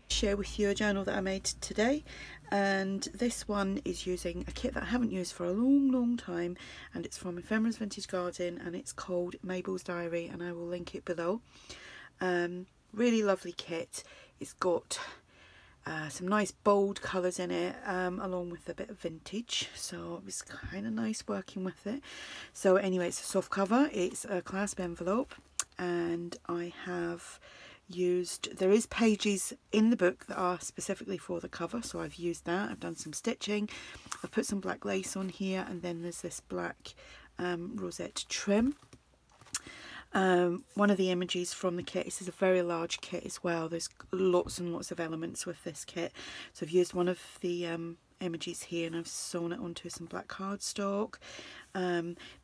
Share with you a journal that I made today, and this one is using a kit that I haven't used for a long time, and it's from Ephemera's Vintage Garden, and it's called Mabel's Diary, and I will link it below. Really lovely kit. It's got some nice bold colours in it, along with a bit of vintage, so it was kind of nice working with it. So anyway, it's a soft cover, it's a clasp envelope, and I have used, there is pages in the book that are specifically for the cover, so I've used that. I've done some stitching, I've put some black lace on here, and then there's this black rosette trim. One of the images from the kit, this is a very large kit as well, there's lots and lots of elements with this kit, so I've used one of the images here and I've sewn it onto some black cardstock.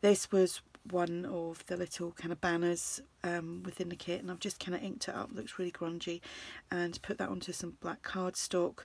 This was one of the little kind of banners within the kit, and I've just kind of inked it up, looks really grungy, and put that onto some black cardstock.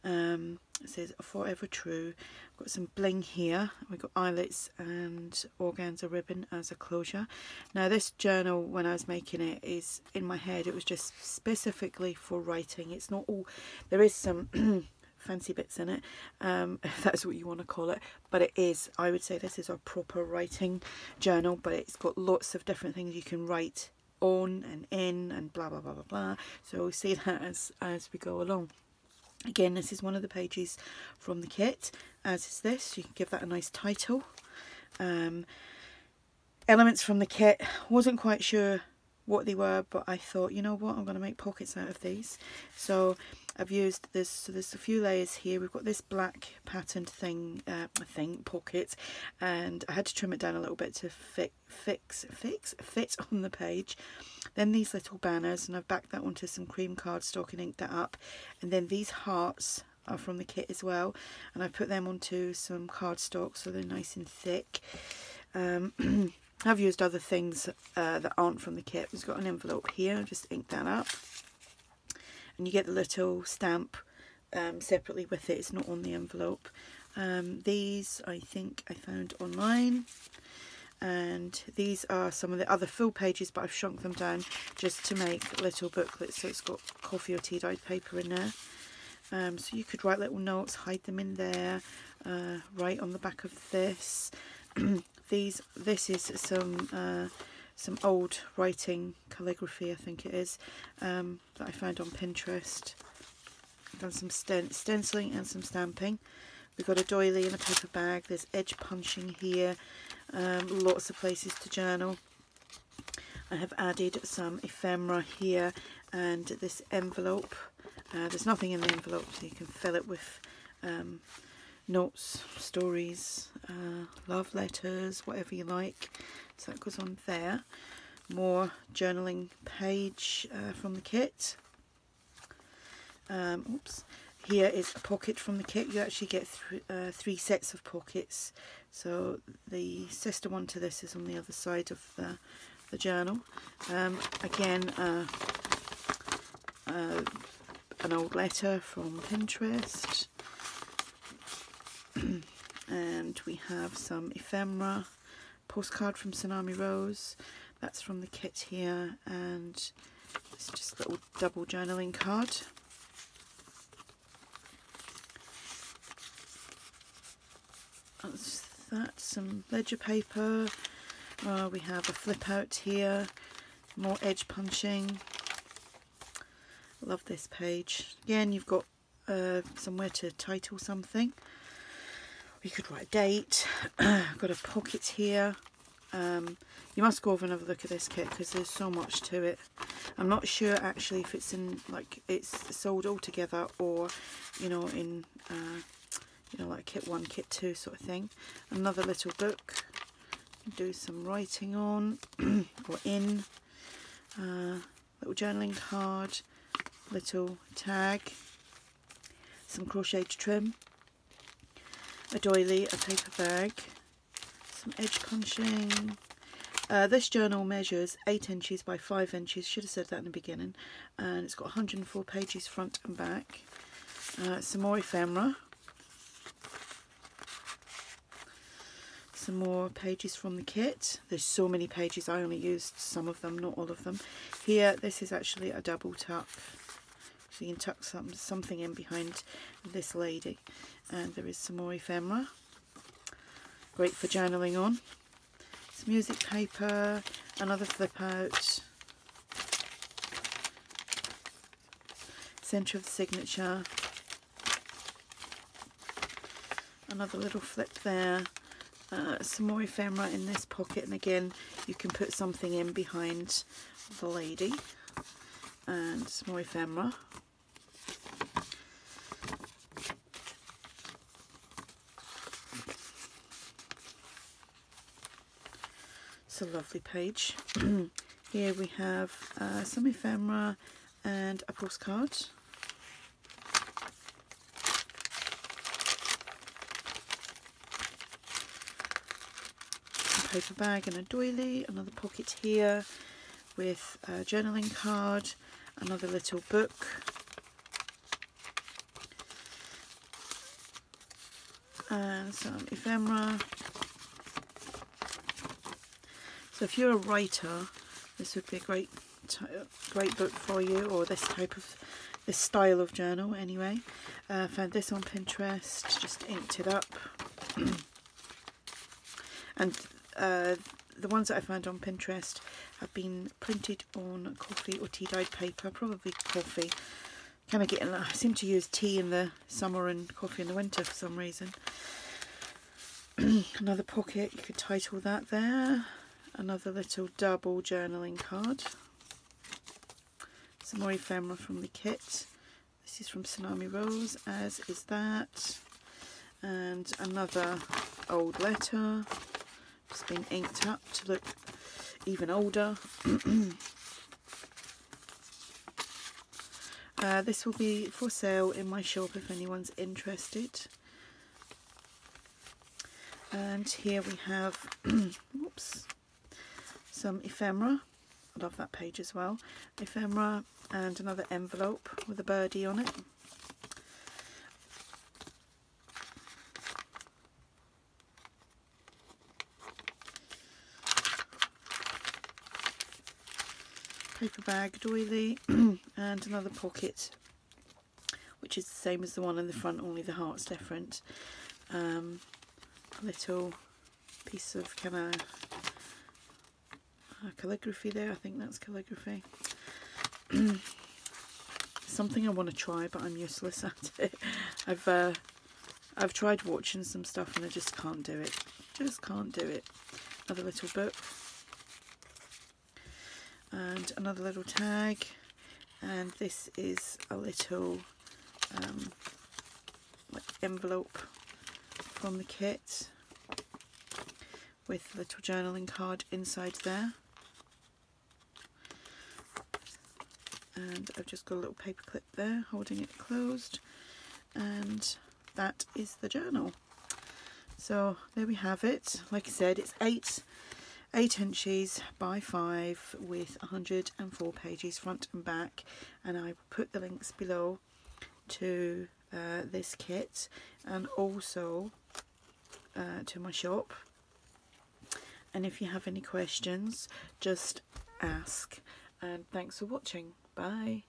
It says Forever True. I've got some bling here, we've got eyelets and organza ribbon as a closure. Now this journal, when I was making it, is in my head, it was just specifically for writing. It's not all, there is some fancy bits in it, if that's what you want to call it, but it is, I would say this is a proper writing journal, but it's got lots of different things you can write on and in and blah blah blah blah blah, so we'll see that as we go along. Again, this is one of the pages from the kit, as is this. You can give that a nice title. Elements from the kit, wasn't quite sure what they were, but I thought, you know what, I'm going to make pockets out of these. So I've used this, so there's a few layers here. We've got this black patterned thing, pocket, and I had to trim it down a little bit to fit on the page. Then these little banners, and I've backed that onto some cream cardstock and inked that up. And then these hearts are from the kit as well, and I put them onto some cardstock so they're nice and thick. I've used other things that aren't from the kit. It's got an envelope here, I've just inked that up, and you get the little stamp separately with it, it's not on the envelope. These I think I found online, and these are some of the other full pages, but I've shrunk them down just to make little booklets, so it's got coffee or tea dyed paper in there. So you could write little notes, hide them in there, write on the back of this. This is some old writing calligraphy, I think it is, that I found on Pinterest. I've done some stenciling and some stamping. We've got a doily in a paper bag, there's edge punching here, lots of places to journal. I have added some ephemera here, and this envelope, there's nothing in the envelope, so you can fill it with notes, stories, love letters, whatever you like, so that goes on there. More journaling page from the kit. Oops. Here is a pocket from the kit. You actually get three sets of pockets, so the sister one to this is on the other side of the journal. Again, an old letter from Pinterest. And we have some ephemera, postcard from Tsunami Rose, that's from the kit here, and it's just a little double journaling card. That's some ledger paper. We have a flip out here, more edge punching. Love this page. Again, you've got somewhere to title something. We could write a date. Got a pocket here. You must go over and have a look at this kit because there's so much to it. I'm not sure actually if it's in, like, it's sold all together, or you know, in you know, like kit 1, kit 2 sort of thing. Another little book, do some writing on or in. Little journaling card, little tag, some crocheted trim, a doily, a paper bag, some edge punching. This journal measures 8 inches by 5 inches, should have said that in the beginning, and it's got 104 pages front and back. Some more ephemera, some more pages from the kit. There's so many pages, I only used some of them, not all of them. Here, this is actually a double tuck so you can tuck something in behind this lady. And there is some more ephemera, great for journaling on. Some music paper, another flip out, centre of the signature, another little flip there, some more ephemera in this pocket, and again you can put something in behind the lady, and some more ephemera. It's a lovely page. Here we have some ephemera and a postcard. A paper bag and a doily, another pocket here with a journaling card, another little book, and some ephemera. So if you're a writer, this would be a great book for you, or this style of journal anyway. Found this on Pinterest, just inked it up. And the ones that I found on Pinterest have been printed on coffee or tea dyed paper, probably coffee. Kind of getting, I seem to use tea in the summer and coffee in the winter for some reason. Another pocket, you could title that there. Another little double journaling card. Some more ephemera from the kit. This is from Tsunami Rose, as is that. And another old letter. Just been inked up to look even older. This will be for sale in my shop if anyone's interested. And here we have whoops, some ephemera. I love that page as well. Ephemera and another envelope with a birdie on it. Paper bag doily and another pocket, which is the same as the one in the front, only the heart's different. A little piece of kind of calligraphy there. I think that's calligraphy. Something I want to try, but I'm useless at it. I've tried watching some stuff and I just can't do it. Just can't do it. Another little book. And another little tag, and this is a little like envelope from the kit with a little journaling card inside there, and I've just got a little paper clip there holding it closed, and that is the journal. So there we have it. Like I said, it's 8 inches by 5 with 104 pages front and back, and I will put the links below to this kit and also to my shop, and if you have any questions just ask, and thanks for watching. Bye.